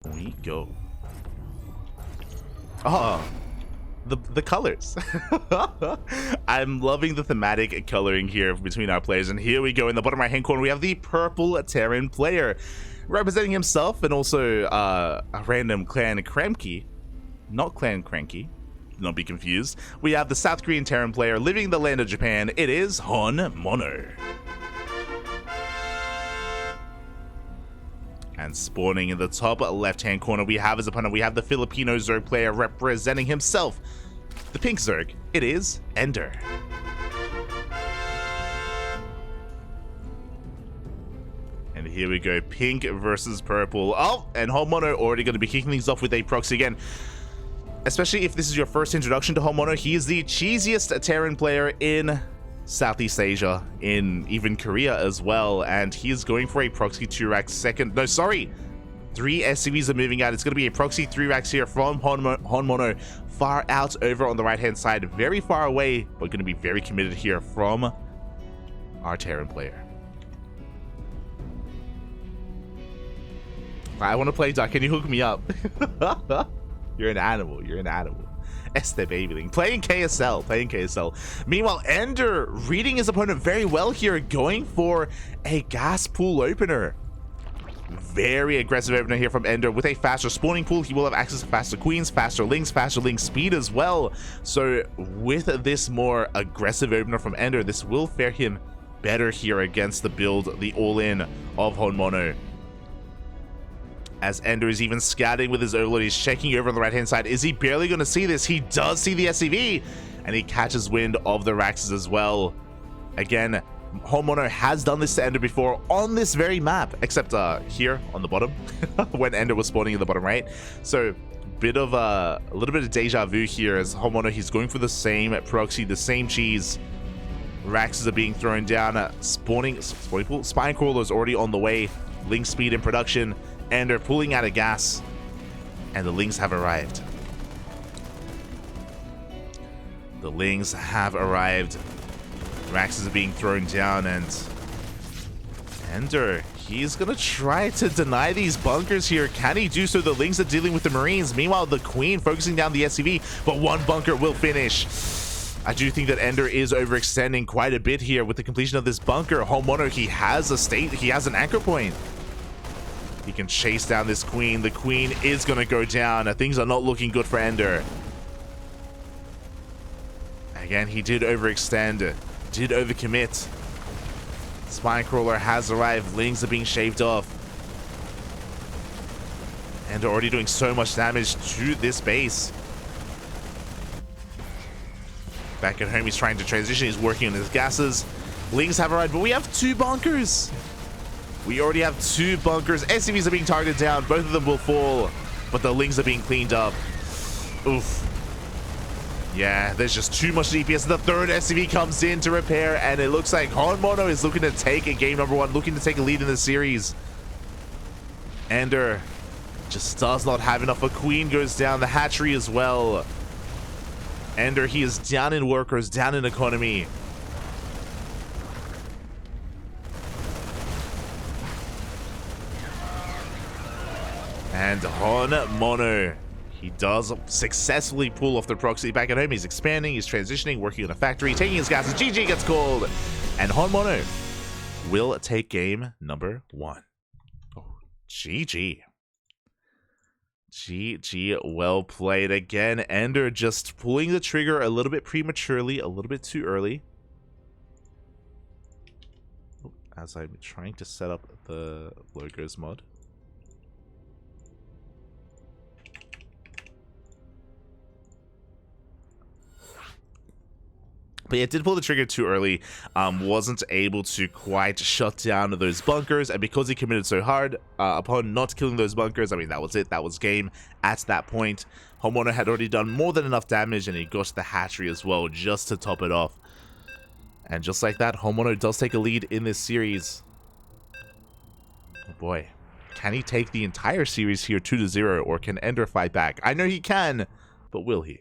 We go. Oh, the colors. I'm loving the thematic coloring here between our players. And here we go. In the bottom right hand corner, we have the purple Terran player representing himself, and also a random clan Cranky, not clan Cranky. Do not be confused. We have the South Korean Terran player living in the land of Japan. It is HonMonO. And spawning in the top left-hand corner, we have his opponent. We have the Filipino Zerg player representing himself, the pink Zerg. It is EnDerr. And here we go, pink versus purple. Oh, and HonMonO already going to be kicking things off with a proxy again. Especially if this is your first introduction to HonMonO, he is the cheesiest Terran player in Southeast Asia, in even Korea as well, and he is going for a proxy 2-rack second. No, sorry, 3 SCVs are moving out. It's going to be a proxy 3-racks here from HonMonO, far out over on the right-hand side, very far away, but going to be very committed here from our Terran player. I want to play Duck. Can you hook me up? You're an animal. You're an animal. Babyling. Playing KSL. Meanwhile, EnDerr reading his opponent very well here, going for a gas pool opener. Very aggressive opener here from EnDerr. With a faster spawning pool, he will have access to faster queens, faster link speed as well. So with this more aggressive opener from EnDerr, this will fare him better here against the build, the all-in of HonMonO. As EnDerr is even scouting with his overlord, he's checking over on the right-hand side. Is he barely going to see this? He does see the SCV, and he catches wind of the Raxes as well. Again, HonMonO has done this to EnDerr before on this very map, except here on the bottom, when EnDerr was spawning in the bottom right. So, a little bit of deja vu here as HonMonO, he's going for the same proxy, the same cheese. Raxes are being thrown down. Spawning pool. Spine Crawler is already on the way. Link speed in production. EnDerr pulling out of gas, and the Lings have arrived. The Lings have arrived. Raxes are being thrown down, and EnDerr, he's gonna try to deny these bunkers here. Can he do so? The Lings are dealing with the Marines. Meanwhile, the Queen focusing down the SCV, but one bunker will finish. I do think that EnDerr is overextending quite a bit here with the completion of this bunker. HonMonO, he has an anchor point. He can chase down this Queen. The Queen is going to go down. Things are not looking good for EnDerr. Again, he did overextend, did overcommit. Spinecrawler has arrived. Lings are being shaved off. EnDerr already doing so much damage to this base. Back at home, he's trying to transition. He's working on his gases. Lings have arrived, but we have 2 bunkers. We already have 2 bunkers. SCVs are being targeted down. Both of them will fall, but the Lings are being cleaned up. Oof. Yeah, there's just too much DPS. The 3rd SCV comes in to repair, and it looks like HonMonO is looking to take a game number 1, looking to take a lead in the series. EnDerr just does not have enough. A Queen goes down. The hatchery as well. EnDerr, he is down in workers, down in economy. And HonMonO, he does successfully pull off the proxy back at home. He's expanding, he's transitioning, working on a factory, taking his gases. GG gets called. And HonMonO will take game number 1. Oh, GG. GG, well played again. EnDerr just pulling the trigger a little bit prematurely, a little bit too early. As I'm trying to set up the logos mod. But yeah, did pull the trigger too early, wasn't able to quite shut down those bunkers, and because he committed so hard upon not killing those bunkers, I mean, that was it, that was game at that point. HonMonO had already done more than enough damage, and he got the hatchery as well, just to top it off. And just like that, HonMonO does take a lead in this series. Oh boy, can he take the entire series here 2-0, or can EnDerr fight back? I know he can, but will he?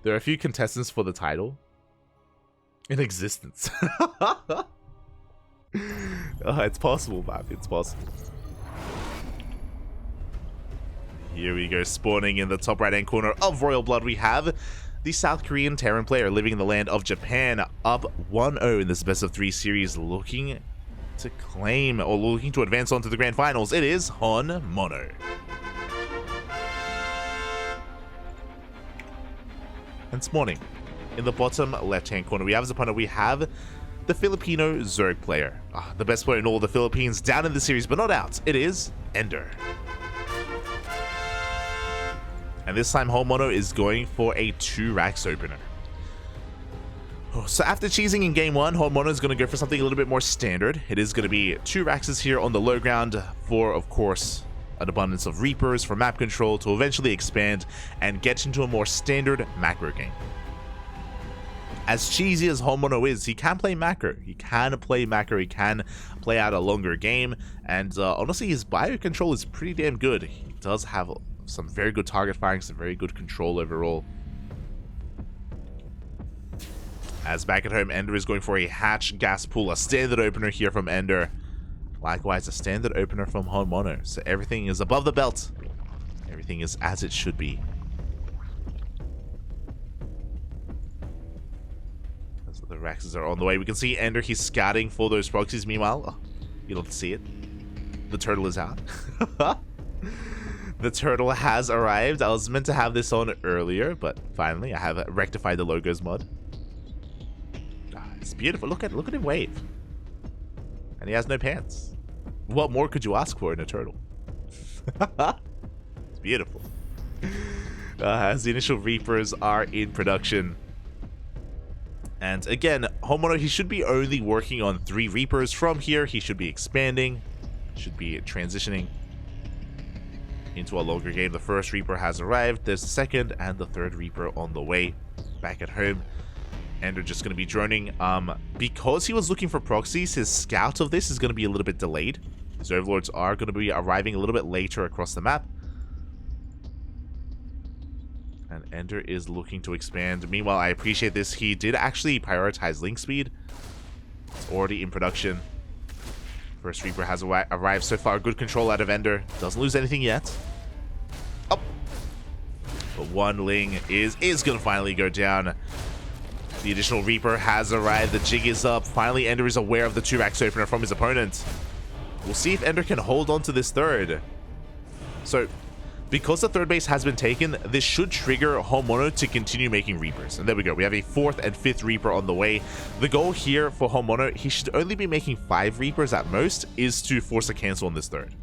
There are a few contestants for the title in existence. Oh, it's possible, man. It's possible. Here we go, spawning in the top right-hand corner of Royal Blood. We have the South Korean Terran player living in the land of Japan, up 1-0 in this best-of-3 series, looking to claim or looking to advance on to the grand finals. It is HonMonO. And spawning in the bottom left-hand corner, we have as opponent, we have the Filipino Zerg player. The best player in all the Philippines, down in the series, but not out. It is EnDerr. And this time, HonMonO is going for a 2 racks opener. So after cheesing in game 1, HonMonO is going to go for something a little bit more standard. It is going to be 2 racks here on the low ground for, of course, an abundance of Reapers for map control to eventually expand and get into a more standard macro game. As cheesy as HonMonO is, he can play macro. He can play out a longer game, and honestly, his bio control is pretty damn good. He does have some very good target firing, some very good control overall. As back at home, EnDerr is going for a hatch gas pool, a standard opener here from EnDerr. Likewise, a standard opener from HonMonO. So everything is above the belt. Everything is as it should be. As the Raxes are on the way, we can see EnDerr, he's scouting for those proxies. Meanwhile, you don't see it. The turtle is out. The turtle has arrived. I was meant to have this on earlier, but finally I have rectified the logos mod. It's beautiful. Look at him wave. And he has no pants. What more could you ask for in a turtle? It's beautiful. As the initial Reapers are in production. And again, HonMonO, he should be only working on 3 Reapers. From here, he should be expanding. Should be transitioning into a longer game. The first Reaper has arrived. There's the second and the third Reaper on the way. Back at home, EnDerr just going to be droning. Because he was looking for proxies, his scout of this is going to be a little bit delayed. His overlords are going to be arriving a little bit later across the map. And EnDerr is looking to expand. Meanwhile, I appreciate this. He did actually prioritize link speed. It's already in production. First Reaper has arrived so far. Good control out of EnDerr. Doesn't lose anything yet. Oh. But one Ling is going to finally go down. The additional Reaper has arrived. The jig is up. Finally, EnDerr is aware of the 2 racks opener from his opponent. We'll see if EnDerr can hold on to this third. So, because the third base has been taken, this should trigger HonMonO to continue making Reapers. And there we go. We have a 4th and 5th Reaper on the way. The goal here for HonMonO, he should only be making 5 Reapers at most, is to force a cancel on this third.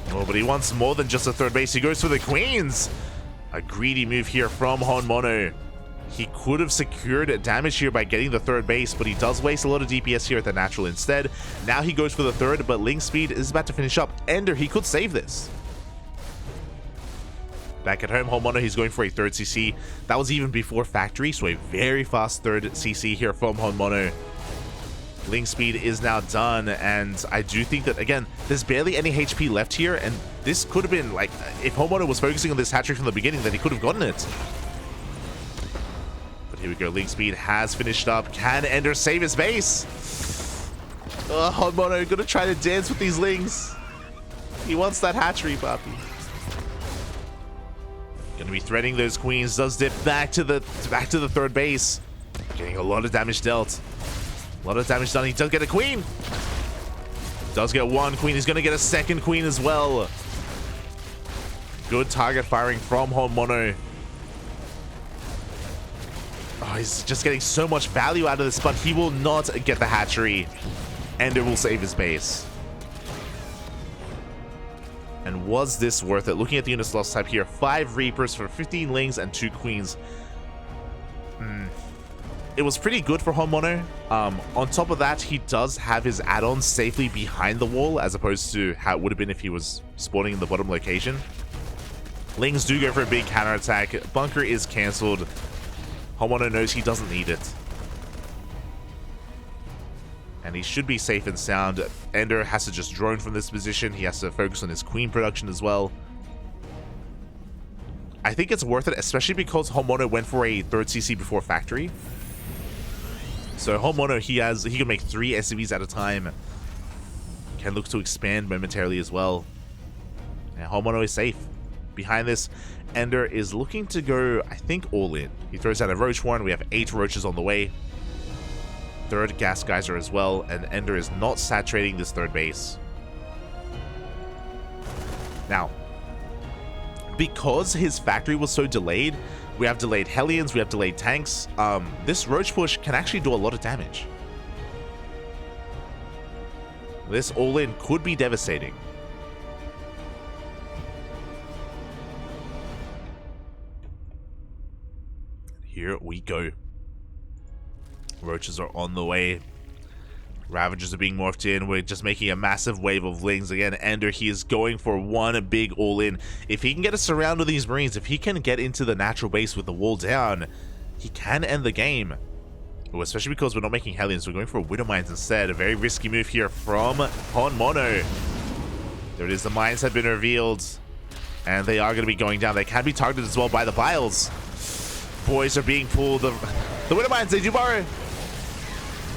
Oh, but he wants more than just a third base. He goes for the Queens. A greedy move here from HonMonO. He could have secured damage here by getting the third base, but he does waste a lot of DPS here at the natural instead. Now he goes for the third, but Link Speed is about to finish up. EnDerr, he could save this. Back at home, HonMonO, he's going for a third CC. That was even before Factory, so a very fast third CC here from HonMonO. Link Speed is now done, and I do think that, again, there's barely any HP left here, and this could have been, like, if HonMonO was focusing on this hat-trick from the beginning, then he could have gotten it. But here we go, Link Speed has finished up. Can EnDerr save his base? HonMonO gonna try to dance with these Lings. He wants that hatchery, puppy. Gonna be threading those Queens. Does dip back to the third base. Getting a lot of damage dealt. A lot of damage done. He does get a Queen. Does get 1 Queen. He's gonna get a 2nd Queen as well. Good target firing from HonMonO. Oh, he's just getting so much value out of this, but he will not get the hatchery. EnDerr will save his base. And was this worth it? Looking at the units lost type here, 5 Reapers for 15 Lings and 2 Queens. It was pretty good for HonMonO. On top of that, he does have his add-ons safely behind the wall, as opposed to how it would have been if he was spawning in the bottom location. Lings do go for a big counterattack. Bunker is cancelled. HonMonO knows he doesn't need it. And he should be safe and sound. EnDerr has to just drone from this position. He has to focus on his Queen production as well. I think it's worth it, especially because HonMonO went for a third CC before Factory. So HonMonO, he can make 3 SCVs at a time. Can look to expand momentarily as well. And HonMonO is safe. Behind this, EnDerr is looking to go, I think, all in. He throws out a Roach Warren. We have 8 Roaches on the way. 3rd Gas Geyser as well, and EnDerr is not saturating this 3rd base. Now, because his factory was so delayed, we have delayed Hellions, we have delayed tanks, this Roach push can actually do a lot of damage. This all-in could be devastating. Here we go. Roaches are on the way. Ravagers are being morphed in. We're just making a massive wave of Lings. Again, EnDerr, he is going for one big all-in. If he can get a surround of these Marines, if he can get into the natural base with the wall down, he can end the game. Oh, especially because we're not making Hellions, we're going for Widow Mines instead. A very risky move here from HonMonO. There it is, the mines have been revealed. And they are going to be going down. They can be targeted as well by the Biles. Boys are being pulled. The Widow Mines, they do borrow.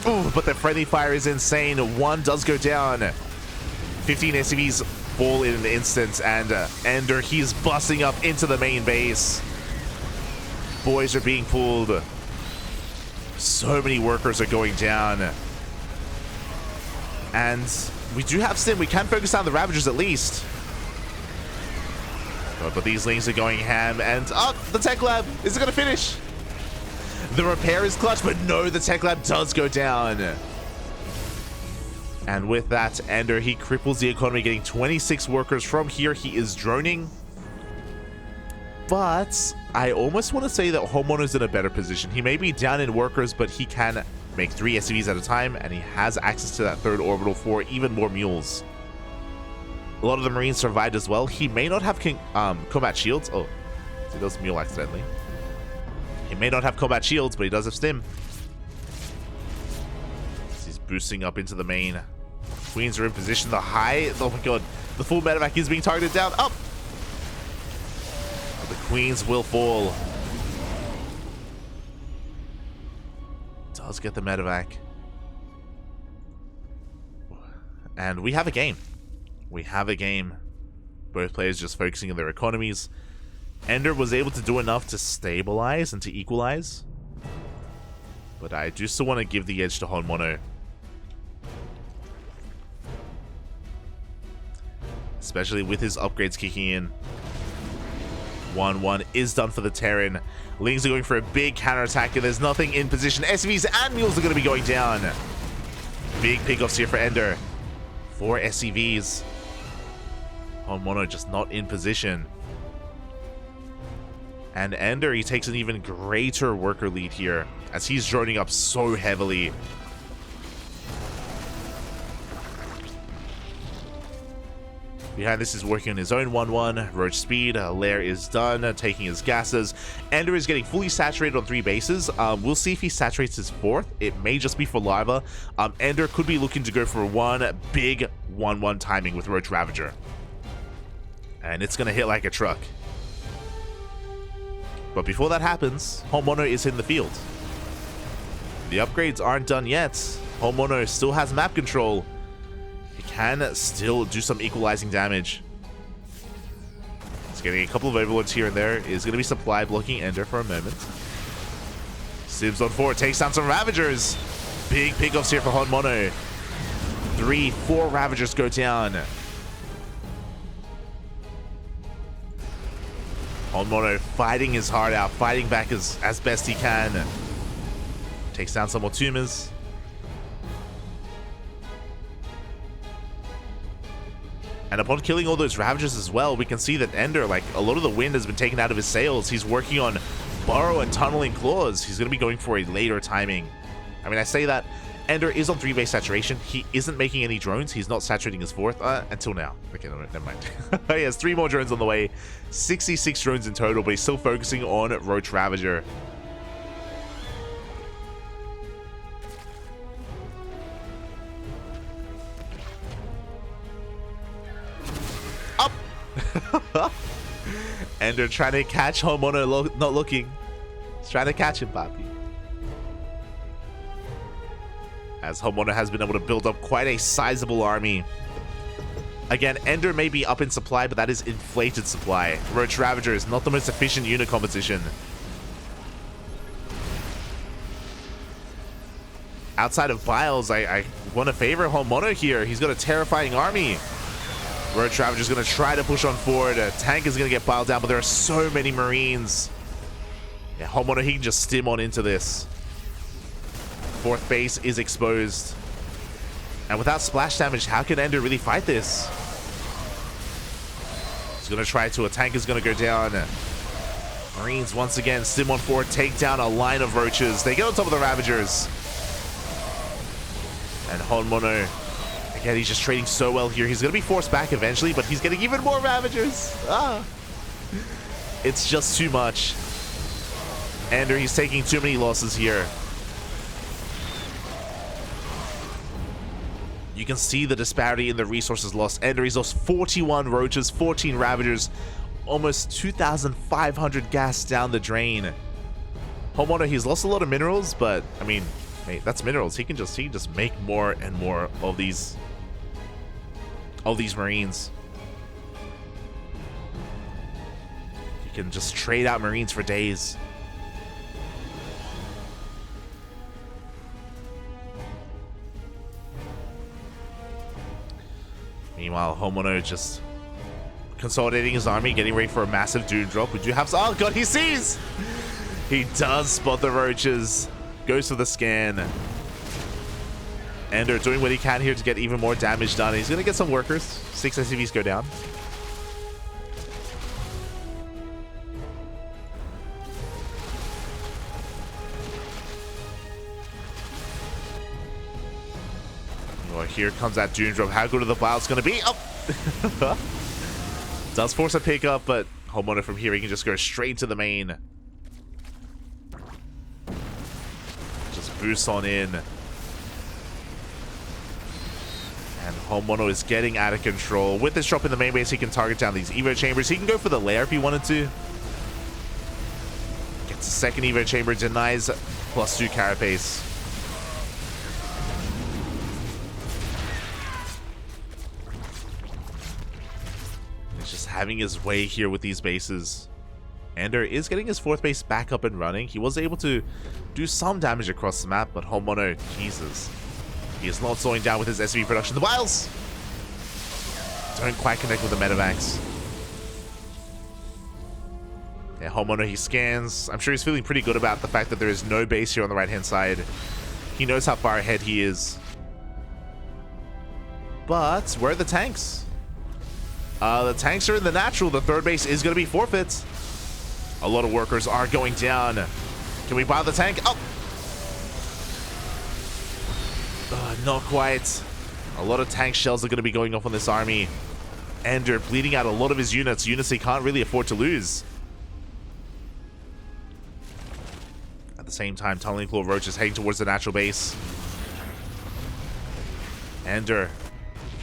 Ooh, but the friendly fire is insane. 1 does go down. 15 SCVs fall in an instant, and EnDerr, he's busting up into the main base. Boys are being pulled. So many workers are going down. And we do have Stim. We can focus on the Ravagers at least. But these Lings are going ham, and the Tech Lab, is it going to finish? The repair is clutch, but no, the Tech Lab does go down. And with that, EnDerr, he cripples the economy, getting 26 workers from here. He is droning. But I almost want to say that HonMonO is in a better position. He may be down in workers, but he can make 3 SCVs at a time, and he has access to that 3rd orbital for even more mules. A lot of the Marines survived as well. He may not have combat shields. Oh, he does mule accidentally. He may not have combat shields, but he does have Stim. He's boosting up into the main. Queens are in position. The high... Oh my god. The full medevac is being targeted down. Up! The Queens will fall. Does get the medevac. And we have a game. We have a game. Both players just focusing on their economies. EnDerr was able to do enough to stabilize and to equalize. But I do still want to give the edge to HonMonO. Especially with his upgrades kicking in. 1-1 is done for the Terran. Lings are going for a big counterattack, and there's nothing in position. SCVs and mules are going to be going down. Big pickoffs here for EnDerr. 4 SCVs. HonMonO just not in position. And EnDerr, he takes an even greater worker lead here, as he's droning up so heavily. Behind this is working on his own 1-1. Roach speed. Lair is done, taking his gases. EnDerr is getting fully saturated on 3 bases. We'll see if he saturates his 4th. It may just be for lava. EnDerr could be looking to go for one big 1-1 timing with Roach Ravager. And it's going to hit like a truck. But before that happens, HonMonO is in the field. The upgrades aren't done yet. HonMonO still has map control. He can still do some equalizing damage. He's getting a couple of overlords here and there. Is going to be supply blocking EnDerr for a moment. Sibs on 4, takes down some Ravagers. Big pickoffs here for HonMonO. 3, 4 Ravagers go down. HonMonO fighting his heart out, fighting back as best he can. Takes down some more tumors. And upon killing all those Ravagers as well, we can see that EnDerr, like, a lot of the wind has been taken out of his sails. He's working on Burrow and Tunneling Claws. He's going to be going for a later timing. I mean, I say that. EnDerr is on 3-base saturation. He isn't making any drones. He's not saturating his 4th until now. Okay, no, never mind. He has 3 more drones on the way. 66 drones in total, but he's still focusing on Roach Ravager. Up! EnDerr trying to catch HonMonO not looking. He's trying to catch him, Papi. as HonMonO has been able to build up quite a sizable army. Again, EnDerr may be up in supply, but that is inflated supply. Roach Ravager is not the most efficient unit composition. Outside of Biles, I want to favor HonMonO here. He's got a terrifying army. Roach Ravager is going to try to push on forward. Tank is going to get Biled down, but there are so many Marines. Yeah, HonMonO, he can just stim on into this. Fourth base is exposed. And without splash damage, how can EnDerr really fight this? He's going to try to. A tank is going to go down. Marines once again stim on forward, take down a line of roaches. They get on top of the Ravagers. And HonMonO, again, he's just trading so well here. He's going to be forced back eventually, but he's getting even more Ravagers. It's just too much. EnDerr, he's taking too many losses here. You can see the disparity in the resources lost. EnDerr, he's lost 41 roaches, 14 Ravagers, almost 2,500 gas down the drain. HonMonO, he's lost a lot of minerals, but I mean, hey, that's minerals. He can just make more and more of these Marines. He can just trade out Marines for days. Meanwhile, HonMonO just consolidating his army, getting ready for a massive Doom drop. We do have... Oh, God, he sees! He does spot the roaches. Goes for the scan. EnDerr doing what he can here to get even more damage done. He's going to get some workers. 6 SCVs go down. Well, here comes that Doom drop. How good are the Biles going to be? Oh! Does force a pickup, but HonMonO from here, he can just go straight to the main. Just boost on in. And HonMonO is getting out of control. With this drop in the main base, he can target down these Evo chambers. He can go for the lair if he wanted to. Gets a second Evo chamber, denies +2 carapace. Having his way here with these bases. EnDerr is getting his 4th base back up and running. He was able to do some damage across the map, but HonMonO, Jesus, he is not slowing down with his SV production. The Biles don't quite connect with the medevacs. Yeah, HonMonO, he scans. I'm sure he's feeling pretty good about the fact that there is no base here on the right-hand side. He knows how far ahead he is. But where are the tanks? The tanks are in the natural. The 3rd base is going to be forfeit. A lot of workers are going down. Can we buy the tank? Oh! Not quite. A lot of tank shells are going to be going off on this army. EnDerr bleeding out a lot of his units. Units he can't really afford to lose. At the same time, Tunneling Claw Roach is heading towards the natural base. EnDerr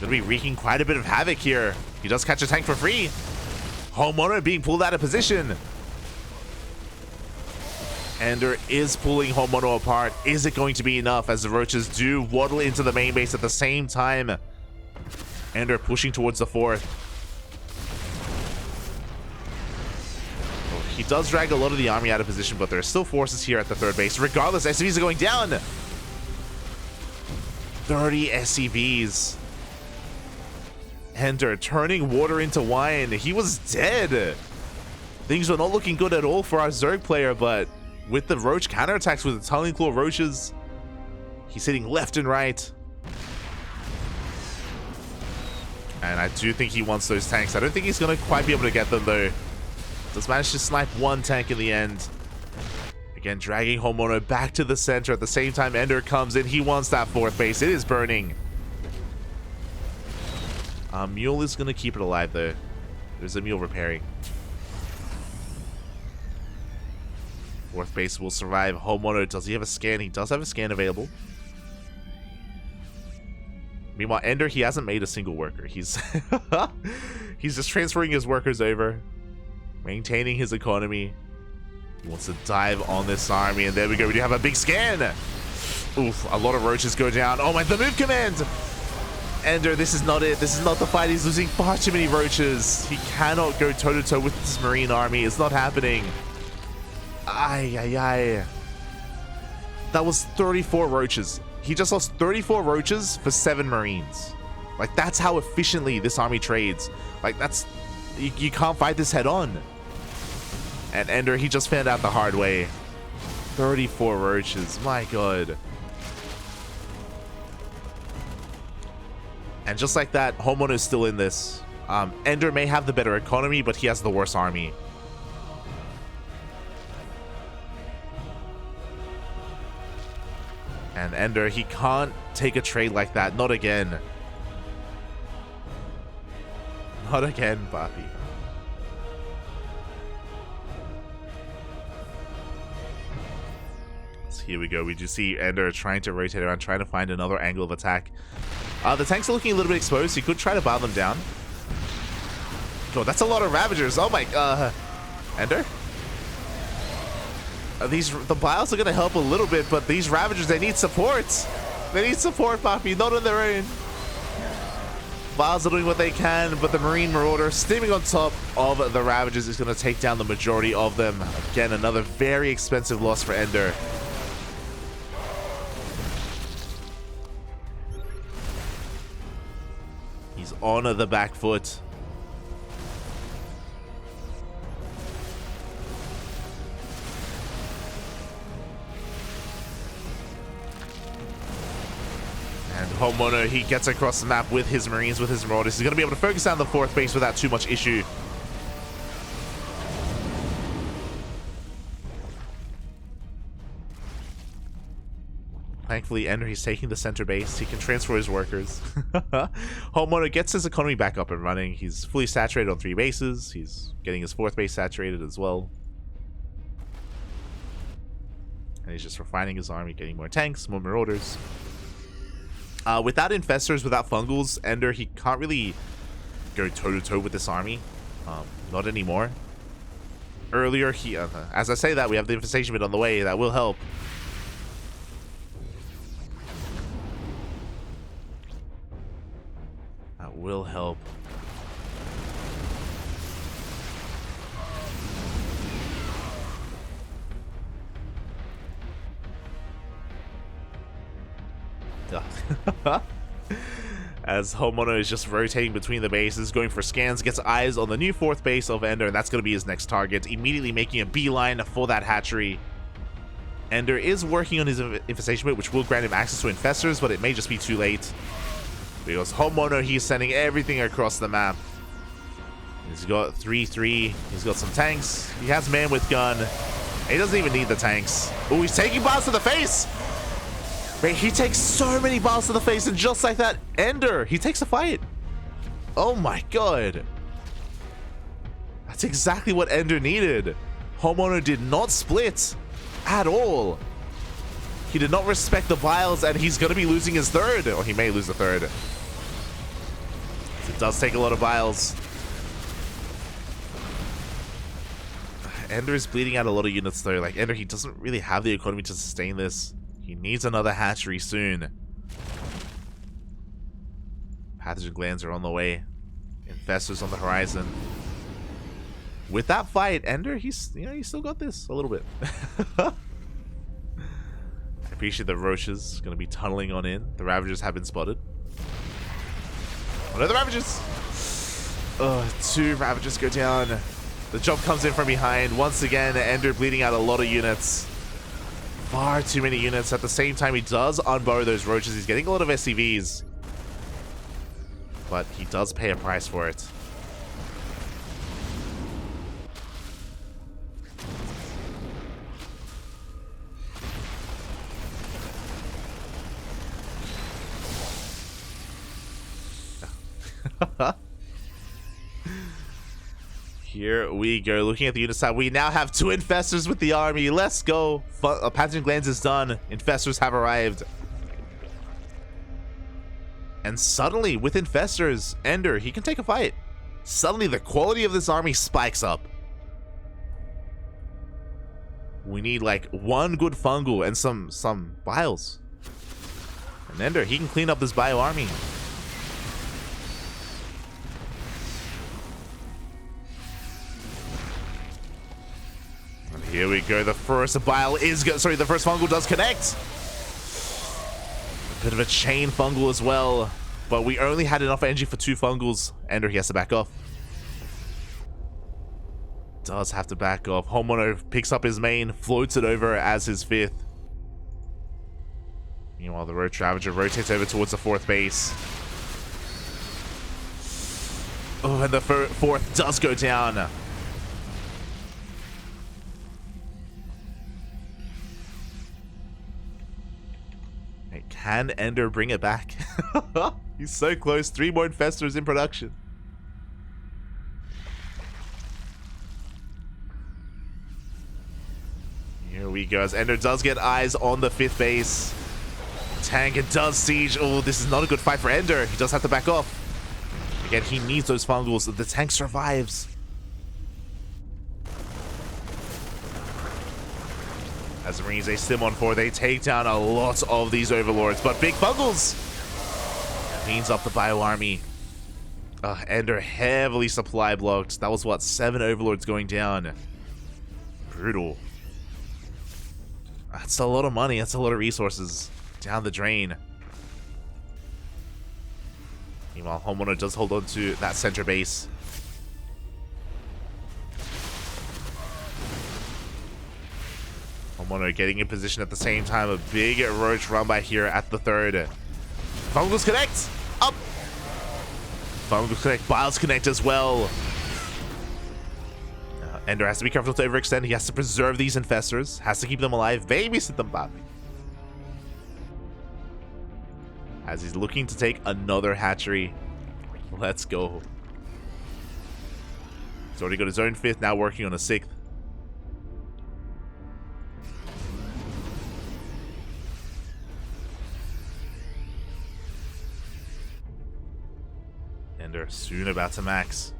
going to be wreaking quite a bit of havoc here. He does catch a tank for free. HonMonO being pulled out of position. EnDerr is pulling HonMonO apart. Is it going to be enough as the roaches do waddle into the main base at the same time? EnDerr pushing towards the 4th. He does drag a lot of the army out of position, but there are still forces here at the 3rd base. Regardless, SCVs are going down. 30 SCVs. EnDerr turning water into wine. He was dead. Things were not looking good at all for our Zerg player, but with the Roach counterattacks with the Tunneling Claw Roaches, he's hitting left and right. And I do think he wants those tanks. I don't think he's going to quite be able to get them, though. Does manage to snipe one tank in the end. Again, dragging HonMonO back to the center. At the same time, EnDerr comes in. He wants that 4th base. It is burning. Mule is going to keep it alive, though. There's a Mule repairing. 4th base will survive. HonMonO, does he have a scan? He does have a scan available. Meanwhile, EnDerr, he hasn't made a single worker. He's he's just transferring his workers over, maintaining his economy. He wants to dive on this army, and there we go. We do have a big scan. Oof, a lot of roaches go down. Oh my, the move command! EnDerr, this is not it. This is not the fight. He's losing far too many roaches. He cannot go toe-to-toe with this Marine army. It's not happening. Ay, ay, ay. That was 34 roaches. He just lost 34 roaches for 7 Marines. Like, that's how efficiently this army trades. Like, that's... You can't fight this head on. And EnDerr, he just found out the hard way. 34 roaches. My god. And just like that, HonMonO is still in this. EnDerr may have the better economy, but he has the worse army. And EnDerr, he can't take a trade like that. Not again. Not again, Papi. So here we go. We do see EnDerr trying to rotate around, trying to find another angle of attack. The tanks are looking a little bit exposed. He could try to bow them down. Oh, that's a lot of Ravagers. Oh my, EnDerr? The Biles are going to help a little bit, but these Ravagers, they need support. They need support, Papi, not on their own. Biles are doing what they can, but the Marine Marauder steaming on top of the Ravagers is going to take down the majority of them. Again, another very expensive loss for EnDerr. He's on the back foot. And HonMonO, he gets across the map with his Marines, with his Marauders. He's going to be able to focus down the 4th base without too much issue. Thankfully, EnDerr, he's taking the center base. He can transfer his workers. HonMonO gets his economy back up and running. He's fully saturated on 3 bases. He's getting his 4th base saturated as well. And he's just refining his army, getting more tanks, more Marauders. Without Infestors, without Fungals, EnDerr, he can't really go toe-to-toe with this army. Not anymore. Earlier, he... as I say that, we have the Infestation Bit on the way. That will help. That will help. As HonMonO is just rotating between the bases, going for scans, gets eyes on the new 4th base of EnDerr, and that's going to be his next target, immediately making a beeline for that hatchery. EnDerr is working on his Infestation Bit, which will grant him access to Infestors, but it may just be too late. Because HonMonO, he's sending everything across the map. He's got 3-3, he's got some tanks, he has man with gun, he doesn't even need the tanks. Oh, he's taking bombs to the face! Wait, he takes so many balls to the face, and just like that, EnDerr, he takes a fight. Oh my god. That's exactly what EnDerr needed. HonMonO did not split at all. He did not respect the vials, and he's going to be losing his 3rd. Or he may lose the 3rd. It does take a lot of vials. EnDerr is bleeding out a lot of units though. Like, EnDerr, he doesn't really have the economy to sustain this. He needs another hatchery soon. Pathogen glands are on the way. Infestors on the horizon. With that fight, EnDerr, he's still got this a little bit. I appreciate the roaches going to be tunneling on in. The Ravagers have been spotted. Oh no, the Ravagers! 2 Ravagers go down. The job comes in from behind. Once again, EnDerr bleeding out a lot of units. Far too many units. At the same time, he does unburrow those roaches. He's getting a lot of SCVs. But he does pay a price for it. Here we go. Looking at the unit side, we now have 2 Infestors with the army. Let's go. Pathogen glands is done. Infestors have arrived. And suddenly, with Infestors, EnDerr, he can take a fight. Suddenly, the quality of this army spikes up. We need like 1 good Fungal and some Biles. And EnDerr, he can clean up this bio army. And here we go. The first bile is sorry, the first fungal does connect. A bit of a chain fungal as well, but we only had enough energy for 2 fungals. EnDerr, he has to back off. Does have to back off. HonMonO picks up his main, floats it over as his 5th. Meanwhile, the Roach Ravager rotates over towards the 4th base. Oh, and the 4th does go down. Hey, can EnDerr bring it back? He's so close. 3 more Infestors in production. Here we go, as EnDerr does get eyes on the 5th base. Tank, it does siege. Oh, this is not a good fight for EnDerr. He does have to back off. Again, he needs those fungals. The tank survives. As the Marines, they stim on 4, they take down a lot of these overlords, but big fungals cleans up the bio army. EnDerr heavily supply blocked. That was what, 7 overlords going down. Brutal. That's a lot of money. That's a lot of resources down the drain. Meanwhile, HonMonO does hold on to that center base. HonMonO getting in position at the same time. A big Roach run by here at the 3rd. Fungals connect! Up! Fungals connect. Biles connect as well. EnDerr has to be careful to overextend. He has to preserve these Infestors. Has to keep them alive. Babysit them back. As he's looking to take another hatchery. Let's go. He's already got his own 5th, now working on a 6th. EnDerr soon about to max.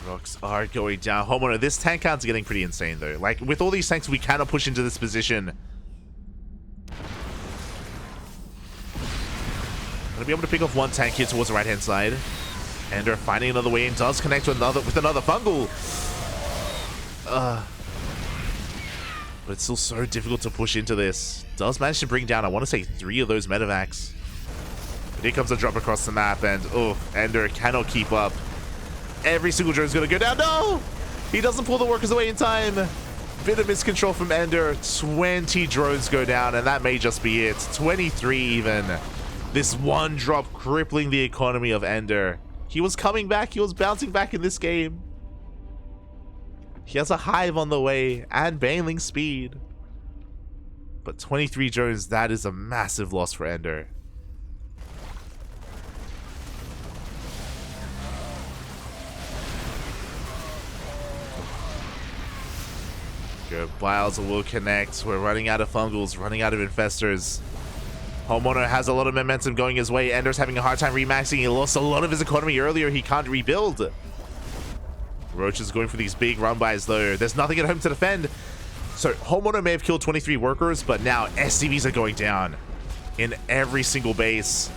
Rocks are going down. HonMonO, this tank count's getting pretty insane though. Like, with all these tanks, we cannot push into this position. Gonna be able to pick off 1 tank here towards the right-hand side. EnDerr finding another way in, does connect to another fungal. But it's still so difficult to push into this. Does manage to bring down, I want to say, 3 of those medevacs. But here comes a drop across the map, and EnDerr cannot keep up. Every single drone is going to go down. No! He doesn't pull the workers away in time. Bit of miscontrol from EnDerr. 20 drones go down, and that may just be it. 23 even. This one drop crippling the economy of EnDerr. He was coming back. He was bouncing back in this game. He has a hive on the way and Baneling speed. But 23 drones, that is a massive loss for EnDerr. Good. Biles will connect. We're running out of fungals, running out of Infestors. HonMonO has a lot of momentum going his way. EnDerr's having a hard time remaxing. He lost a lot of his economy earlier. He can't rebuild. Roach is going for these big run-bys though. There's nothing at home to defend. So HonMonO may have killed 23 workers, but now SCVs are going down in every single base.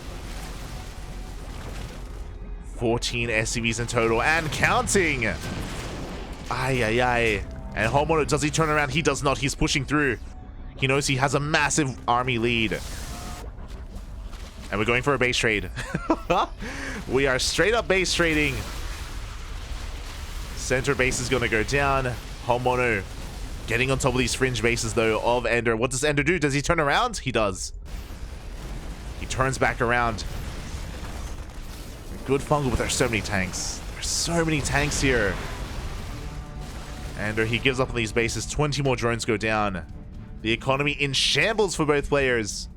14 SCVs in total and counting. Ay, ay, ay. And HonMonO, does he turn around? He does not. He's pushing through. He knows he has a massive army lead. And we're going for a base trade. We are straight up base trading. Center base is going to go down. HonMonO getting on top of these fringe bases, though, of EnDerr. What does EnDerr do? Does he turn around? He does. He turns back around. Good fungal, but there's so many tanks. There's so many tanks here. EnDerr, he gives up on these bases. 20 more drones go down. The economy in shambles for both players.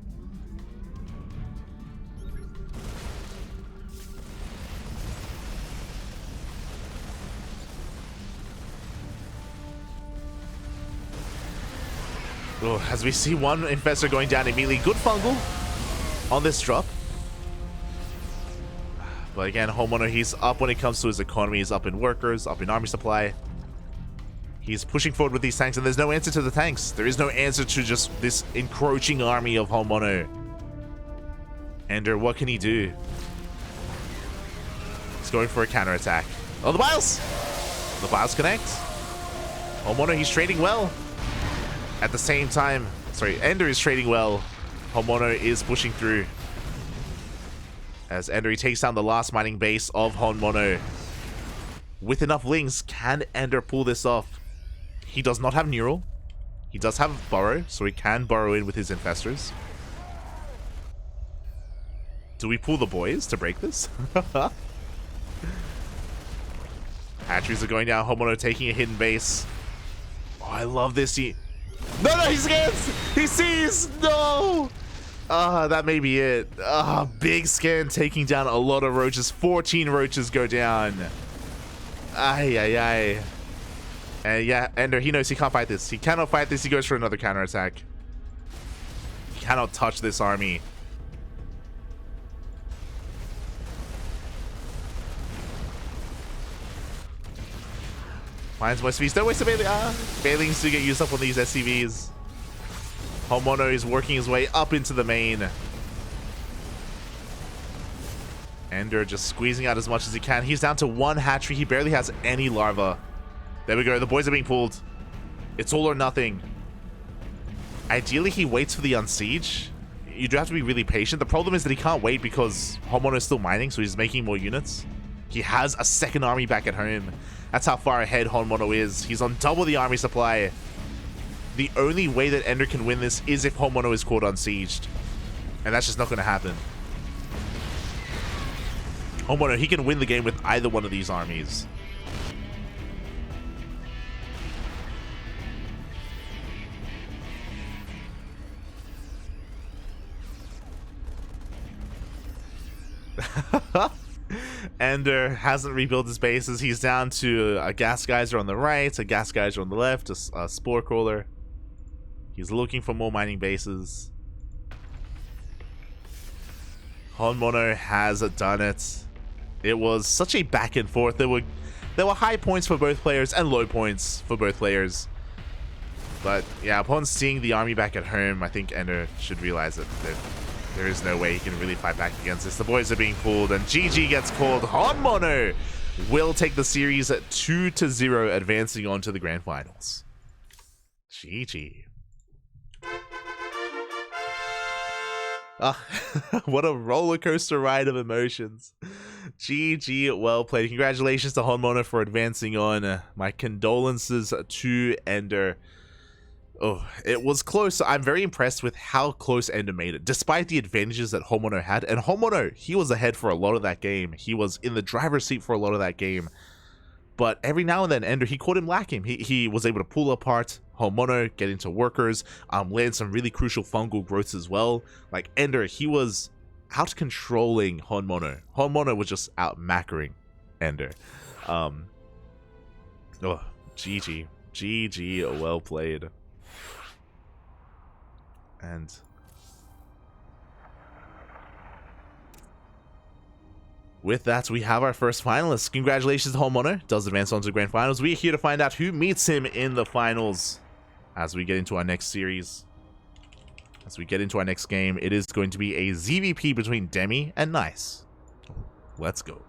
Oh, as we see one Infestor going down immediately. Good fungal on this drop. But again, HonMonO, he's up when it comes to his economy. He's up in workers, up in army supply. He's pushing forward with these tanks, and there's no answer to the tanks. There is no answer to just this encroaching army of HonMonO. EnDerr, what can he do? He's going for a counterattack. Oh, the Biles! The Biles connect. HonMonO, he's trading well. At the same time, sorry, EnDerr is trading well. HonMonO is pushing through. As EnDerr, he takes down the last mining base of HonMonO. With enough lings, can EnDerr pull this off? He does not have Neural. He does have Burrow, so he can burrow in with his Infestors. Do we pull the boys to break this? Hatcheries are going down. HonMonO taking a hidden base. Oh, I love this. No, he scans! He sees! No! That may be it. Big scan taking down a lot of roaches. 14 roaches go down. Ay. And yeah, EnDerr, he knows he can't fight this. He cannot fight this. He goes for another counterattack. He cannot touch this army. Finds more SCVs. Don't waste the Bailey. Bailings do get used up on these SCVs. HonMonO is working his way up into the main. EnDerr just squeezing out as much as he can. He's down to one hatchery. He barely has any larva. There we go. The boys are being pulled. It's all or nothing. Ideally, he waits for the unsiege. You do have to be really patient. The problem is that he can't wait because HonMonO is still mining, so he's making more units. He has a second army back at home. That's how far ahead HonMonO is. He's on double the army supply. The only way that EnDerr can win this is if HonMonO is caught unsieged. And that's just not going to happen. HonMonO, he can win the game with either one of these armies. EnDerr hasn't rebuilt his bases. He's down to a gas geyser on the right, a gas geyser on the left, a spore crawler. He's looking for more mining bases. HonMonO has done it. It was such a back and forth. There were high points for both players and low points for both players. But yeah, upon seeing the army back at home, I think EnDerr should realize that there is no way he can really fight back against this. The boys are being pulled, and GG gets called. HonMonO will take the series at 2-0, advancing on to the grand finals. GG. What a roller coaster ride of emotions. GG, well played. Congratulations to HonMonO for advancing on. My condolences to EnDerr. Oh, it was close. I'm very impressed with how close EnDerr made it, despite the advantages that HonMonO had. And HonMonO, he was ahead for a lot of that game. He was in the driver's seat for a lot of that game. But every now and then, EnDerr, he caught him lacking. He was able to pull apart HonMonO, get into workers, land some really crucial fungal growths as well. Like, EnDerr, he was out controlling HonMonO. HonMonO was just out macroing EnDerr. GG. GG, well played. And with that, we have our first finalist. Congratulations to HonMonO. Does advance on to the grand finals. We're here to find out who meets him in the finals as we get into our next series. As we get into our next game, it is going to be a ZvP between Demi and Nice. Let's go.